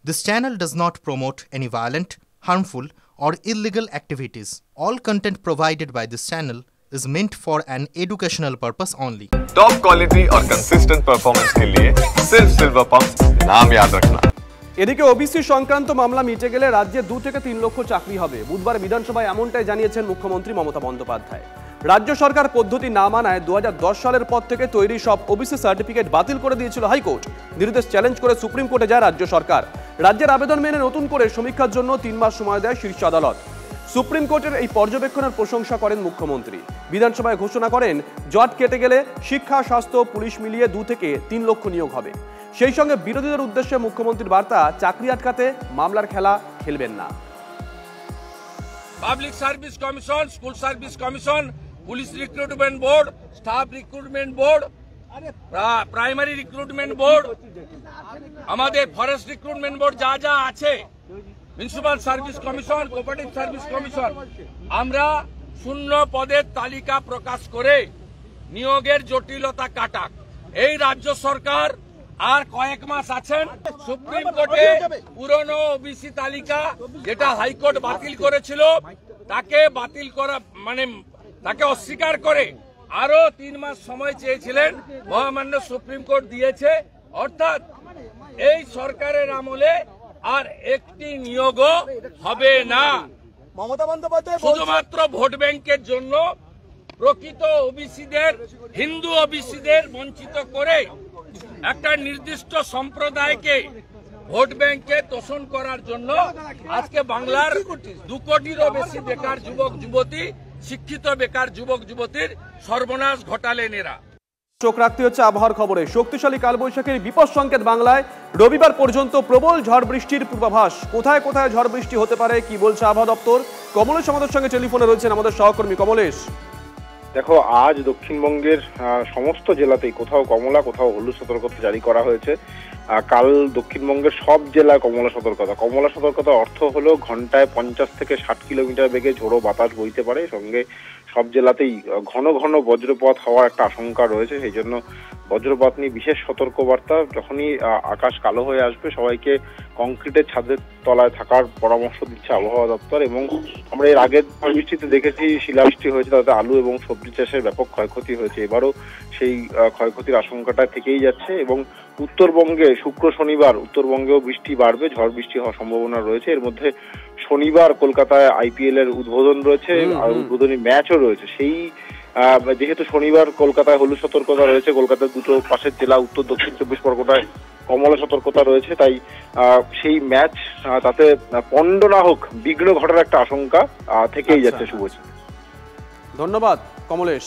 This channel does not promote any violent, harmful, or illegal activities. All content provided by this channel is meant for an educational purpose only. Top quality और consistent performance के लिए सिर्फ silver pump नाम याद रखना। এদিকে OBC সংক্রান্ত মামলা মিটে গেলে রাজ্যে 2 থেকে 3 লক্ষ চাকরি হবে। বুধবার বিধানসভায় এমনটাই জানিয়েছেন মুখ্যমন্ত্রী মমতা বন্দ্যোপাধ্যায়। রাজ্য সরকার পদ্ধতি না মানায় 2010 সালের পর থেকে তৈরি সব ওবিসি সার্টিফিকেট বাতিল করে দিয়েছিল হাইকোর্ট। নির্দেশ চ্যালেঞ্জ করে সুপ্রিম কোর্টে যায় রাজ্য সরকার। রাজ্যের আবেদন মেনে নতুন করে সমীক্ষার জন্য 3 মাস সময় দেয় শীর্ষ আদালত। সুপ্রিম কোর্টের এই পর্যবেক্ষণের প্রশংসা করেন মুখ্যমন্ত্রী। বিধানসভায় ঘোষণা করেন জট কেটে গেলে শিক্ষা, স্বাস্থ্য, পুলিশ মিলিয়ে 2 থেকে 3 লক্ষ নিয়োগ হবে। সেই সঙ্গে বিরোধীদের উদ্দেশ্যে মুখ্যমন্ত্রীর বার্তা, চাকরি আটকাতে মামলার খেলা খেলবেন না। Public service commission, school service commission, police recruitment board, staff recruitment board, primary recruitment board, আমাদের ফরেস্ট রিক্রুটমেন্ট বোর্ড যা যা আছে, municipal service commission, cooperative service commission, আমরা শূন্য পদের তালিকা প্রকাশ করে নিয়োগের জটিলতা কাটাক। এই রাজ্য সরকার আর কয়েক মাস আছেন। সুপ্রিম কোর্টে পুরনো ওবিসি তালিকা যেটা হাইকোর্ট বাতিল করেছিল তাকে বাতিল করা তাকে অস্বীকার করে আরো 3 মাস সময় চেয়েছিলেন, মহামান্য সুপ্রিম কোর্ট দিয়েছে। অর্থাৎ এই সরকারের আমলে আর একটি নিয়োগও হবে না। মমতা বন্দ্যোপাধ্যায় শুধুমাত্র ভোট ব্যাংকের জন্য প্রকৃত ওবিসিদের, হিন্দু ওবিসিদের বঞ্চিত করে একটা নির্দিষ্ট সম্প্রদায়কে ভোট ব্যাংকে তোষণ করার জন্য আজকে বাংলার 2 কোটিরও বেশি বেকার যুবক যুবতী, শিক্ষিত বেকার যুবক যুবতীর সর্বনাশ ঘটালেন এরা। চোখ রাখতে হচ্ছে আবহাওয়ার খবরে। শক্তিশালী কালবৈশাখীর বিপদ সংকেত বাংলায়। রবিবার পর্যন্ত প্রবল ঝড় বৃষ্টির পূর্বাভাস। কোথায় কোথায় ঝড় বৃষ্টি হতে পারে কি বলছে আবহাওয়া দপ্তর? কমলেশ আমাদের সঙ্গে টেলিফোনে রয়েছেন আমাদের সহকর্মী। কমলেশ, দেখো, আজ দক্ষিণবঙ্গের সমস্ত জেলাতেই কোথাও কমলা, কোথাও হলুদ সতর্কতা জারি করা হয়েছে। কাল দক্ষিণবঙ্গের সব জেলায় কমলা সতর্কতা। কমলা সতর্কতার অর্থ হলো ঘন্টায় 50 থেকে 60 কিলোমিটার বেগে ঝোড়ো বাতাস বইতে পারে। সঙ্গে সব জেলাতেই ঘন ঘন বজ্রপাত হওয়ার একটা আশঙ্কা রয়েছে। সেই জন্য বজ্রপাত নিয়ে বিশেষ সতর্কবার্তা। যখনই আকাশ কালো হয়ে আসবে সবাইকে কংক্রিটের ছাদের তলায় থাকার পরামর্শ দিচ্ছে আবহাওয়া দপ্তর। এবং আমরা এর আগের বৃষ্টিতে দেখেছি শিলাবৃষ্টি হয়েছে, তাতে আলু এবং সবজি চাষের ব্যাপক ক্ষয়ক্ষতি হয়েছে। এবারও সেই ক্ষয়ক্ষতির আশঙ্কাটা থেকেই যাচ্ছে। এবং উত্তরবঙ্গে শুক্র শনিবার উত্তরবঙ্গেও বৃষ্টি বাড়বে, ঝড় বৃষ্টি হওয়ার সম্ভাবনা রয়েছে। এর মধ্যে শনিবার কলকাতায় IPL এর উদ্বোধন রয়েছে, আর উদ্বোধনী ম্যাচও রয়েছে। সেই যেহেতু শনিবার কলকাতায় হলুদ সতর্কতা রয়েছে, কলকাতার দুটো পাশের জেলা উত্তর দক্ষিণ 24 পরগনায় কমলা সতর্কতা রয়েছে, তাই সেই ম্যাচ তাতে পণ্ড না হোক, বিঘ্ন ঘটার একটা আশঙ্কা থেকেই যাচ্ছে। শুভজিৎ, ধন্যবাদ কমলেশ।